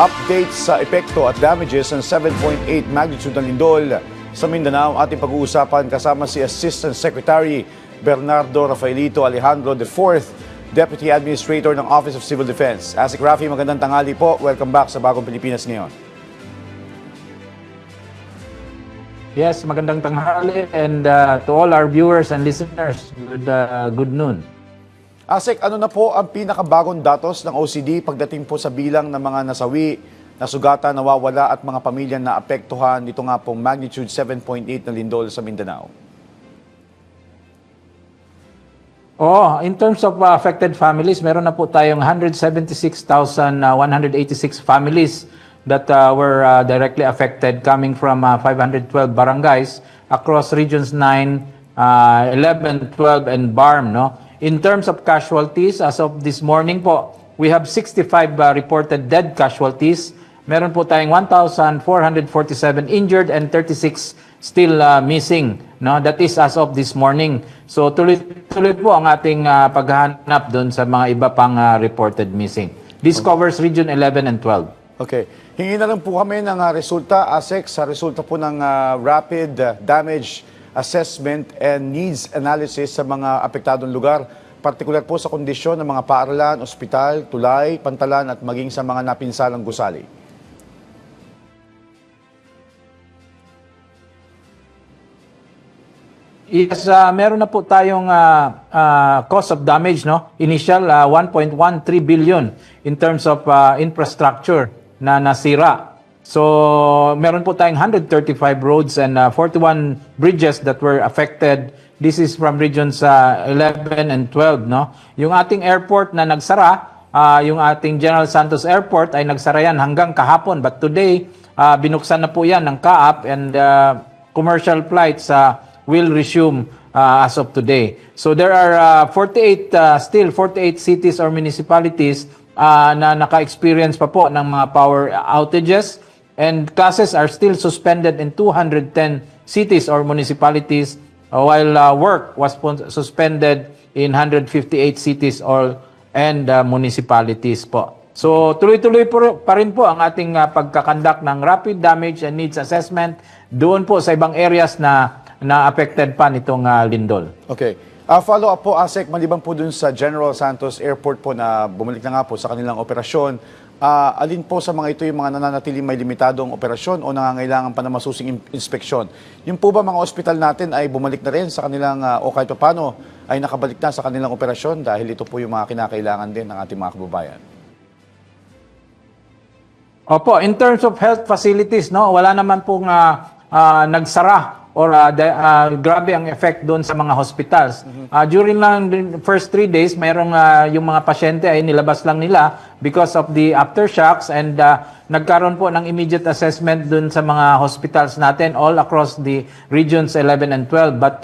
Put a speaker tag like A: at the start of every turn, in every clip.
A: Update sa epekto at damages ng 7.8 magnitude ng lindol sa Mindanao. Ating pag-uusapan kasama si Assistant Secretary Bernardo Rafaelito Alejandro IV, Deputy Administrator ng Office of Civil Defense. Asik Rafi, magandang tanghali po. Welcome back sa Bagong Pilipinas ngayon.
B: Yes, magandang tanghali and to all our viewers and listeners, good noon.
A: Asik, ano na po ang pinakabagong datos ng OCD pagdating po sa bilang ng mga nasawi, nasugatan, nawawala at mga pamilya na apektuhan nito nga pong magnitude 7.8 na lindol sa Mindanao?
B: In terms of affected families, meron na po tayong 176,186 families that were directly affected coming from 512 barangays across regions 9, 11, 12, and BARM. No? In terms of casualties, as of this morning po, we have 65 reported dead casualties. Meron po tayong 1,447 injured and 36 still missing. No? That is as of this morning. So tuloy-tuloy po ang ating paghahanap doon sa mga iba pang reported missing. This covers region 11 and 12.
A: Okay. Hingi na lang po kami ng resulta, ASEC, sa resulta po ng rapid damage assessment and needs analysis sa mga apektadong lugar, partikular po sa kondisyon ng mga paaralan, ospital, tulay, pantalan at maging sa mga napinsalang gusali.
B: Yes, meron na po tayong cost of damage, no? Initial 1.13 billion in terms of infrastructure na nasira. So, meron po tayong 135 roads and 41 bridges that were affected. This is from regions 11 and 12, no? Yung ating airport na nagsara, yung ating General Santos Airport ay nagsara yan hanggang kahapon. But today, binuksan na po yan ng CAAP and commercial flights will resume as of today. So, there are 48 cities or municipalities na naka-experience pa po ng mga power outages. And classes are still suspended in 210 cities or municipalities while work was suspended in 158 cities and municipalities po. So tuloy-tuloy pa rin po ang ating pagkakandak ng rapid damage and needs assessment doon po sa ibang areas na affected pa nitong lindol.
A: Okay. Follow up po, ASEC, maliban po dun sa General Santos Airport po na bumalik na nga po sa kanilang operasyon, alin po sa mga ito yung mga nananatiling may limitadong operasyon o nangangailangan pa na masusing inspeksyon? Yung po ba mga ospital natin ay bumalik na rin sa kanilang o kahit paano ay nakabalik na sa kanilang operasyon dahil ito po yung mga kinakailangan din ng ating mga kababayan?
B: Opo, in terms of health facilities, no, wala naman pong nagsara or grabe ang effect doon sa mga hospitals. During lang the first 3 days, mayroong yung mga pasyente ay nilabas lang nila because of the aftershocks and nagkaroon po ng immediate assessment doon sa mga hospitals natin all across the regions 11 and 12. But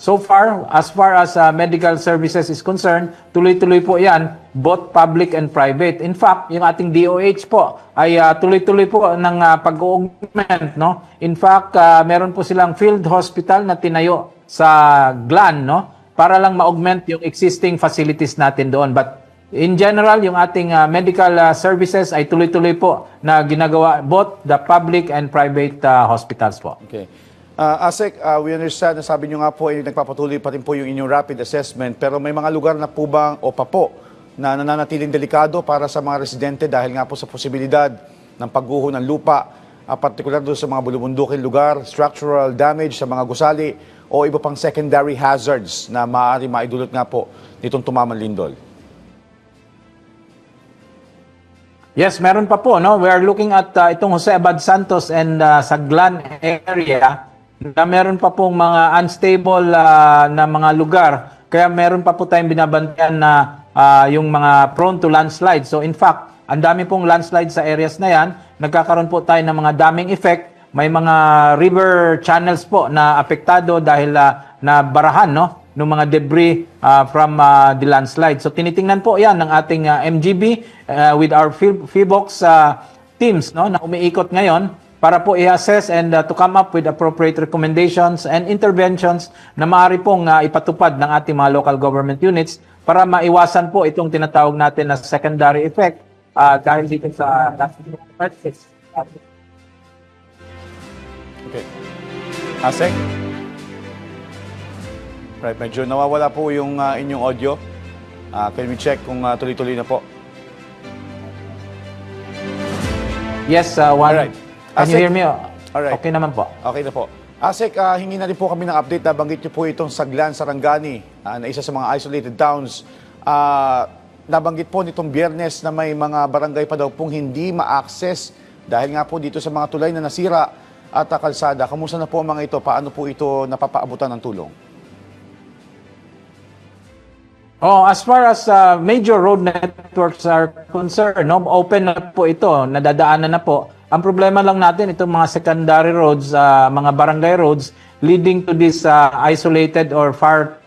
B: so far as medical services is concerned, tuloy-tuloy po yan, both public and private. In fact, yung ating DOH po ay tuloy-tuloy po ng pag-augment, no? In fact, meron po silang field hospital na tinayo sa Glan, no? Para lang ma-augment yung existing facilities natin doon. But in general, yung ating medical services ay tuloy-tuloy po na ginagawa both the public and private hospitals po.
A: Okay. ASEC, we understand na sabi nyo nga po ay nagpapatuloy pa rin po yung inyong rapid assessment, pero may mga lugar na po bang o pa po na nananatiling delikado para sa mga residente dahil nga po sa posibilidad ng pagguho ng lupa, partikular doon sa mga bulubundukin lugar, structural damage sa mga gusali o iba pang secondary hazards na maaari maidulot nga po nitong tumamang lindol?
B: Yes, meron pa po, no? We are looking at itong Jose Abad Santos and Saglan area na meron pa pong mga unstable na mga lugar. Kaya meron pa po tayong binabantayan na yung mga prone to landslide. So in fact, ang dami pong landslide sa areas na yan. Nagkakaroon po tayo ng mga damming effect. May mga river channels po na apektado dahil na barahan, no? Ng mga debris from the landslide. So tinitingnan po yan ng ating MGB with our PHIVOLCS teams, no, na umiikot ngayon para po i-assess and to come up with appropriate recommendations and interventions na maaari pong ipatupad ng ating mga local government units para maiwasan po itong tinatawag natin na secondary effect dahil dito sa last purchase.
A: Okay. Asek? Right, medyo nawawala po yung inyong audio. Can we check kung tuloy-tuloy na po?
B: Yes, Juan.
A: Alright.
B: Can you
A: Asik.
B: hear me?
A: Alright.
B: Okay naman po.
A: Okay na po. Asek, hingi na rin po kami ng update. Nabanggit niyo po itong Saglan, Sarangani, na isa sa mga isolated towns. Nabanggit po nitong Biyernes na may mga barangay pa daw pong hindi ma-access dahil nga po dito sa mga tulay na nasira at kalsada. Kamusta na po ang mga ito? Paano po ito napapaabutan ng tulong?
B: As far as major road networks are concerned, no, open na po ito, nadadaanan na po. Ang problema lang natin, itong mga secondary roads, mga barangay roads, leading to these isolated or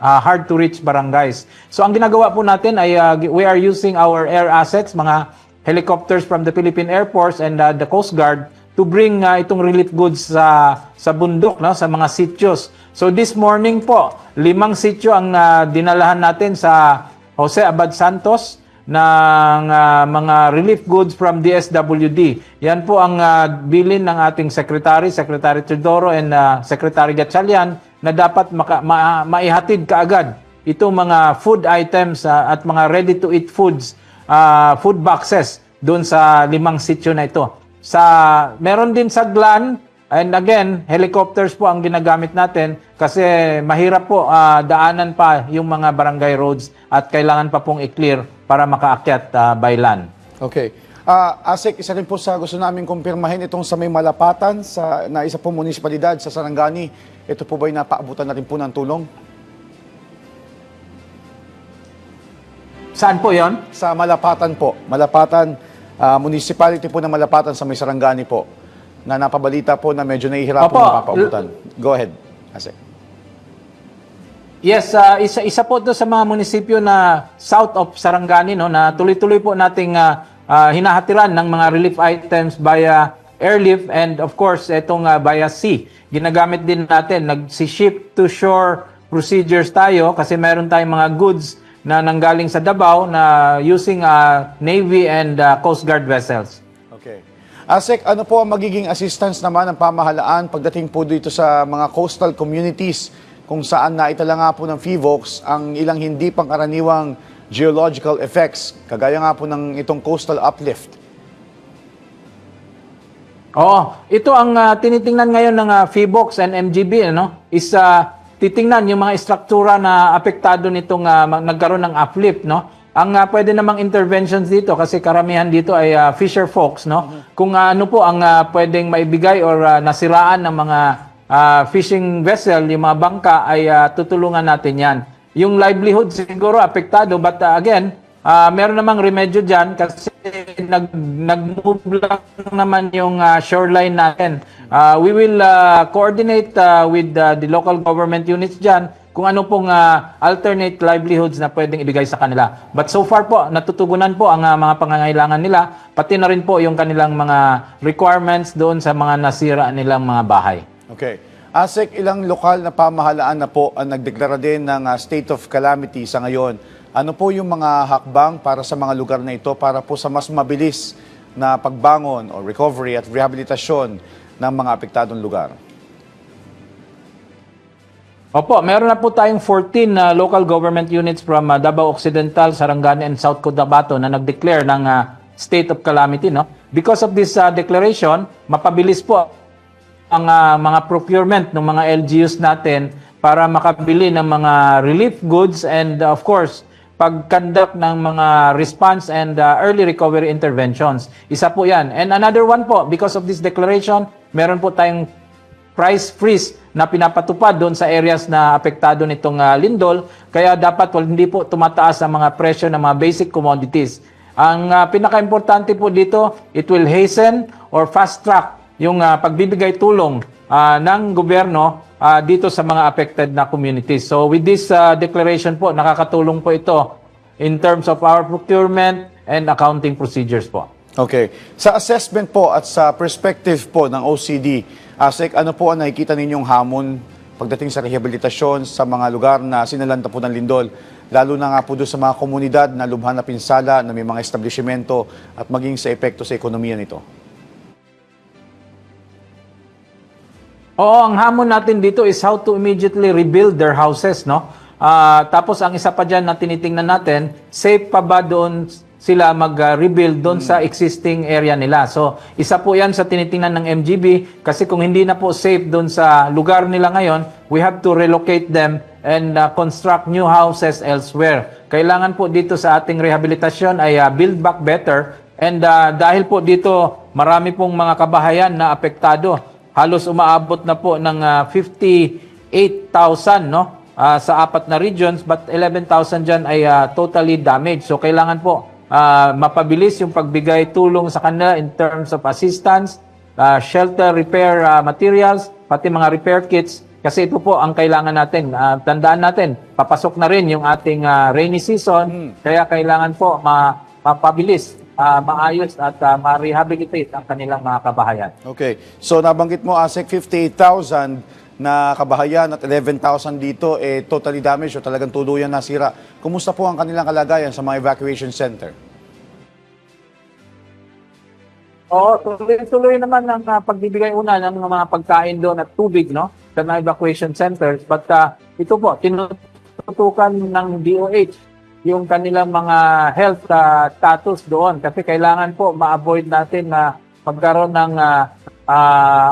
B: hard to reach barangays. So ang ginagawa po natin ay we are using our air assets, mga helicopters from the Philippine Air Force and the Coast Guard to bring itong relief goods sa bundok, no, sa mga sityos. So this morning po, 5 sityo ang dinalahan natin sa Jose Abad Santos ng mga relief goods from DSWD. Yan po ang bilin ng ating Secretary Teodoro and Secretary Gatchalian na dapat maihatid kaagad itong mga food items at mga ready-to-eat foods, food boxes doon sa 5 sityo na ito. Meron din Saglan, and again, helicopters po ang ginagamit natin kasi mahirap po daanan pa yung mga barangay roads at kailangan pa pong i-clear para makaakyat by land.
A: Okay. Asik, isa rin po sa gusto namin kumpirmahin itong sa may Malapatan, na isa po munisipalidad sa Sarangani. Ito po ba'y napaabutan na rin po ng tulong?
B: Saan po yon?
A: Sa Malapatan po. Malapatan, municipality po ng Malapatan sa may Sarangani po. Na napabalita po na medyo nahihirapan
B: Opo.
A: na papaabutan. Go ahead, Asik.
B: Yes, isa po ito sa mga munisipyo na south of Sarangani, no, na tuloy-tuloy po nating hinahatiran ng mga relief items via airlift and of course itong via sea. Ginagamit din natin, nag-ship to shore procedures tayo kasi meron tayong mga goods na nanggaling sa Davao na using Navy and Coast Guard vessels.
A: Okay. Asik, ano po ang magiging assistance naman ng pamahalaan pagdating po dito sa mga coastal communities kung saan naitala nga po ng PHIVOLCS ang ilang hindi pangkaraniwang geological effects, kagaya nga po ng itong coastal uplift?
B: Ito ang tinitingnan ngayon ng PHIVOLCS and MGB, is titingnan yung mga struktura na apektado nitong nagkaroon ng uplift, no? Ang pwede namang interventions dito kasi karamihan dito ay fisher folks, no? Kung ano po ang pwedeng maibigay or nasiraan ng mga fishing vessel, yung mga bangka ay tutulungan natin yan. Yung livelihood siguro apektado but again, meron namang remedyo dyan kasi nag-move lang naman yung shoreline natin. We will coordinate with the local government units dyan kung ano pong alternate livelihoods na pwedeng ibigay sa kanila. But so far po, natutugunan po ang mga pangangailangan nila, pati na rin po yung kanilang mga requirements doon sa mga nasira nilang mga bahay.
A: Okay. Asik, ilang lokal na pamahalaan na po ang nagdeklara din ng state of calamity sa ngayon. Ano po yung mga hakbang para sa mga lugar na ito para po sa mas mabilis na pagbangon o recovery at rehabilitasyon ng mga apektadong lugar?
B: Opo, meron na po tayong 14 local government units from Davao Occidental, Sarangani, and South Cotabato na nag-declare ng state of calamity. No? Because of this declaration, mapabilis po ang mga procurement ng mga LGUs natin para makabili ng mga relief goods and of course, pag-conduct ng mga response and early recovery interventions. Isa po yan. And another one po, because of this declaration, meron po tayong price freeze na pinapatupad doon sa areas na apektado nitong lindol. Kaya dapat hindi po tumataas ang mga presyo ng mga basic commodities. Ang pinaka-importante po dito, it will hasten or fast track yung pagbibigay tulong ng gobyerno dito sa mga affected na communities. So with this declaration po, nakakatulong po ito in terms of our procurement and accounting procedures po.
A: Okay. Sa assessment po at sa perspective po ng OCD, Asik, ano po ang nakikita ninyong hamon pagdating sa rehabilitasyon sa mga lugar na sinalanta po ng lindol? lalo na nga po doon sa mga komunidad na lubhan na pinsala na may mga establishmento at maging sa epekto sa ekonomiya nito?
B: Oo, ang hamon natin dito is how to immediately rebuild their houses, no? Tapos ang isa pa dyan na tinitingnan natin, safe pa ba doon sila mag-rebuild doon sa existing area nila. So, isa po yan sa tinitingnan ng MGB kasi kung hindi na po safe doon sa lugar nila ngayon, we have to relocate them and construct new houses elsewhere. Kailangan po dito sa ating rehabilitasyon ay build back better and dahil po dito marami pong mga kabahayan na apektado. Halos umaabot na po ng 58,000 no? Sa 4 na regions but 11,000 dyan ay totally damaged. So, kailangan po mapabilis yung pagbigay tulong sa kanila in terms of assistance, shelter repair materials, pati mga repair kits. Kasi ito po ang kailangan natin. Tandaan natin, papasok na rin yung ating rainy season. Kaya kailangan po mapabilis, maayos at ma-rehabilitate ang kanilang mga kabahayan.
A: Okay. So nabanggit mo, ASEC, 58,000 na kabahayan at 11,000 dito totally damaged o talagang tuluyan nasira. Kumusta po ang kanilang kalagayan sa mga evacuation center?
B: Oo, tuloy-tuloy naman ang pagbibigay una ng mga pagkain doon at tubig, no? Sa mga evacuation centers. But ito po, tinututukan ng DOH yung kanilang mga health status doon. Kasi kailangan po ma-avoid natin na magkaroon ng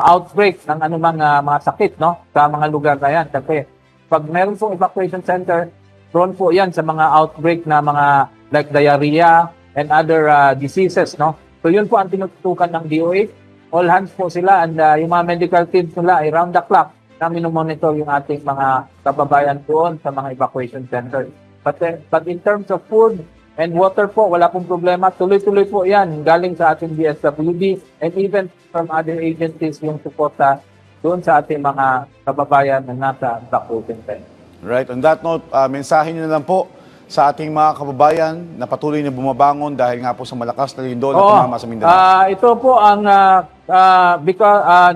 B: outbreak ng anumang mga sakit, no? Sa mga lugar na yan. Kasi pag meron pong evacuation center, prone po yan sa mga outbreak na mga like diarrhea and other diseases, no? So yun po ang tinutukan ng DOH. All hands po sila and yung mga medical teams nila ay round the clock na minomonitor yung ating mga kababayan doon sa mga evacuation centers. But in terms of food and water po, wala pong problema. Tuloy-tuloy po yan galing sa ating DSWD and even from other agencies yung suporta doon sa ating mga kababayan na nasa evacuation center.
A: Right. On that note, mensahe niyo na lang po sa ating mga kababayan na patuloy na bumabangon dahil nga po sa malakas na lindol na tumama sa Mindanao.
B: Ito po ang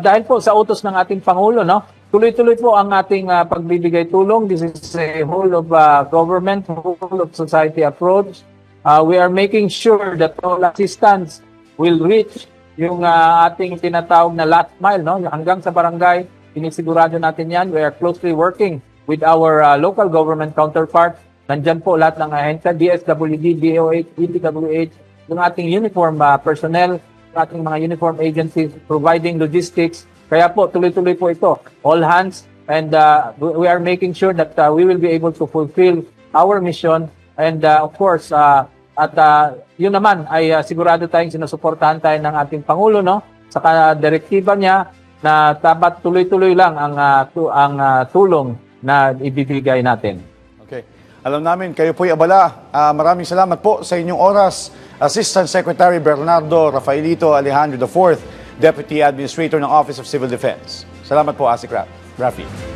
B: dahil po sa utos ng ating Pangulo, no? Tuloy-tuloy po ang ating pagbibigay tulong. This is a whole of government, whole of society approach. We are making sure that all assistance will reach yung ating tinatawag na last mile, no? Hanggang sa barangay, sinisigurado natin yan. We are closely working with our local government counterparts. Nandyan po lahat ng ahensya, DSWD, DOH, DPWH, yung ating uniform personnel, ating mga uniform agencies providing logistics. Kaya po, tuloy-tuloy po ito. All hands and we are making sure that we will be able to fulfill our mission and of course, yun naman ay sigurado tayong sinusuportahan tayo ng ating Pangulo, no? Sa direktiba niya na dapat tuloy-tuloy lang ang tulong na ibibigay natin.
A: Okay. Alam namin, kayo po'y abala. Maraming salamat po sa inyong oras. Assistant Secretary Bernardo Rafaelito Alejandro IV, Deputy Administrator ng Office of Civil Defense. Salamat po, ASEC Rafi.